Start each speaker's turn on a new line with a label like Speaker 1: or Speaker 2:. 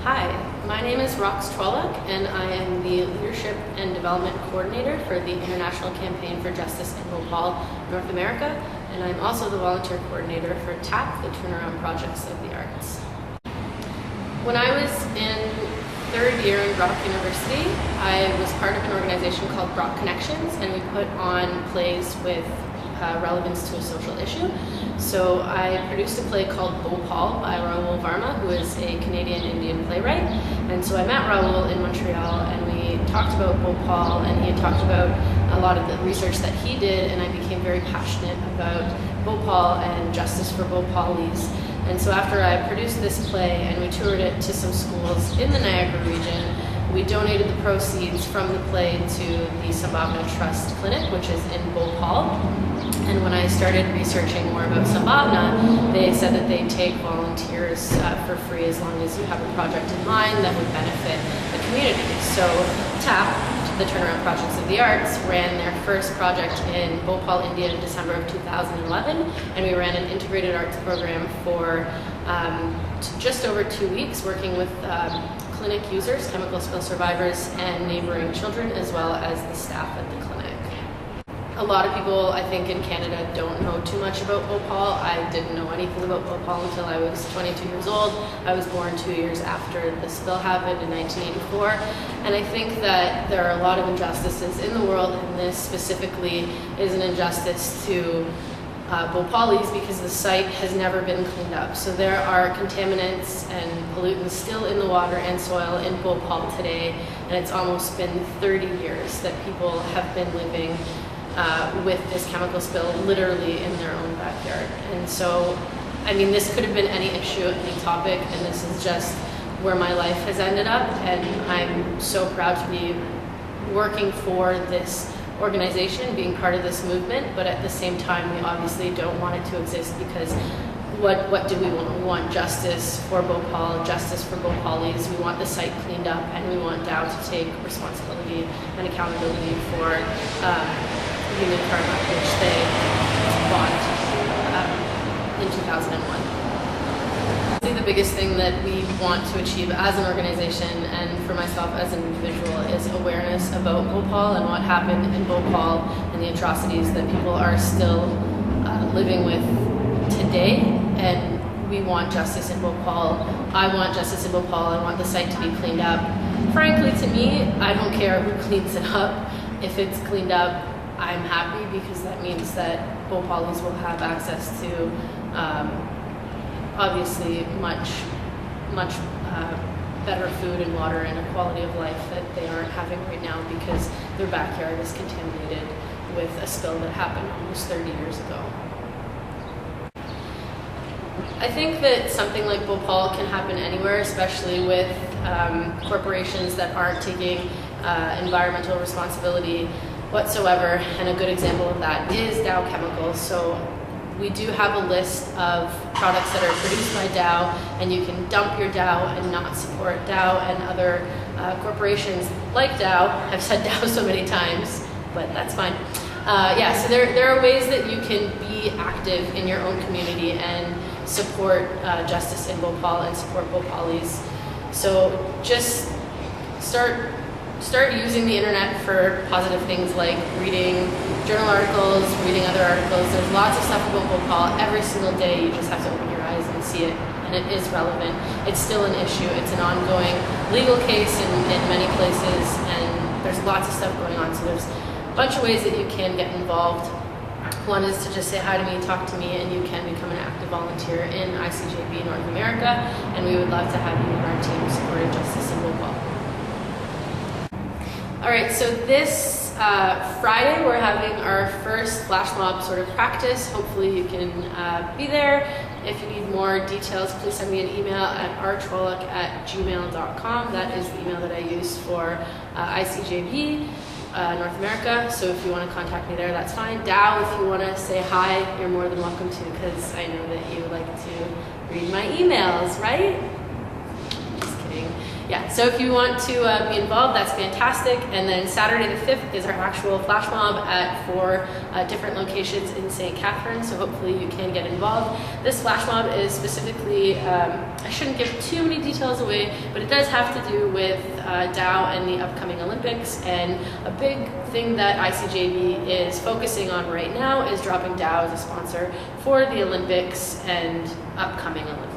Speaker 1: Hi, my name is Rox Chwaluk, and I am the Leadership and Development Coordinator for the International Campaign for Justice in BHOPAL, North America, and I'm also the Volunteer Coordinator for TAP, the Turnaround Projects of the Arts. When I was in third year in Brock University, I was part of an organization called Brock Connections, and we put on plays with relevance to a social issue. So I produced a play called BHOPAL by Raoul Varma, who is a Canadian Indian playwright. And so I met Raoul in Montreal, and we talked about BHOPAL, and he had talked about a lot of the research that he did, and I became very passionate about BHOPAL and justice for Bhopalis. And so after I produced this play and we toured it to some schools in the Niagara region, we donated the proceeds from the play to the Sambhavna Trust Clinic, which is in BHOPAL. And when I started researching more about Sambhavna, they said that they take volunteers for free as long as you have a project in mind that would benefit the community. So TAP, the Turnaround Projects of the Arts, ran their first project in Bhopal, India in December of 2011, and we ran an integrated arts program for just over 2 weeks, working with clinic users, chemical spill survivors, and neighboring children, as well as the staff at the clinic. A lot of people, I think, in Canada don't know too much about Bhopal. I didn't know anything about Bhopal until I was 22 years old. I was born 2 years after the spill happened in 1984. And I think that there are a lot of injustices in the world, and this specifically is an injustice to Bhopalis because the site has never been cleaned up. So there are contaminants and pollutants still in the water and soil in Bhopal today, and it's almost been 30 years that people have been living with this chemical spill literally in their own backyard. And so, I mean, this could have been any issue, any topic, and this is just where my life has ended up, and I'm so proud to be working for this organization, being part of this movement, but at the same time, we obviously don't want it to exist because what do we want? We want justice for Bhopal, justice for Bhopalis. We want the site cleaned up, and we want Dow to take responsibility and accountability for Union Karma, which they bought in 2001. I think the biggest thing that we want to achieve as an organization and for myself as an individual is awareness about Bhopal and what happened in Bhopal and the atrocities that people are still living with today. And we want justice in Bhopal. I want justice in Bhopal. I want the site to be cleaned up. Frankly, to me, I don't care who cleans it up. If it's cleaned up, I'm happy because that means that Bhopalis will have access to obviously much better food and water and a quality of life that they aren't having right now because their backyard is contaminated with a spill that happened almost 30 years ago. I think that something like Bhopal can happen anywhere, especially with corporations that aren't taking environmental responsibility whatsoever, and a good example of that is Dow Chemicals. So we do have a list of products that are produced by Dow, and you can dump your Dow and not support Dow, and other corporations like Dow. I've said Dow so many times, but that's fine. Yeah, so there are ways that you can be active in your own community and support justice in Bhopal and support Bhopalis. So just start using the internet for positive things like reading journal articles, reading other articles. There's lots of stuff about Bhopal every single day. You just have to open your eyes and see it, and it is relevant. It's still an issue. It's an ongoing legal case in many places, and there's lots of stuff going on. So there's a bunch of ways that you can get involved. One is to just say hi to me, talk to me, and you can become an active volunteer in ICJB North America, and we would love to have you in our team supporting justice in Bhopal. All right, so this Friday we're having our first flash mob sort of practice. Hopefully you can be there. If you need more details, please send me an email at rchwaluk@gmail.com. That is the email that I use for ICJB North America. So if you want to contact me there, that's fine. Dow, if you want to say hi, you're more than welcome to, because I know that you like to read my emails, right? Just kidding. Yeah, so if you want to be involved, that's fantastic. And then Saturday the 5th is our actual flash mob at 4 different locations in St. Catharines, so hopefully you can get involved. This flash mob is specifically, I shouldn't give too many details away, but it does have to do with Dow and the upcoming Olympics. And a big thing that ICJB is focusing on right now is dropping Dow as a sponsor for the Olympics and upcoming Olympics.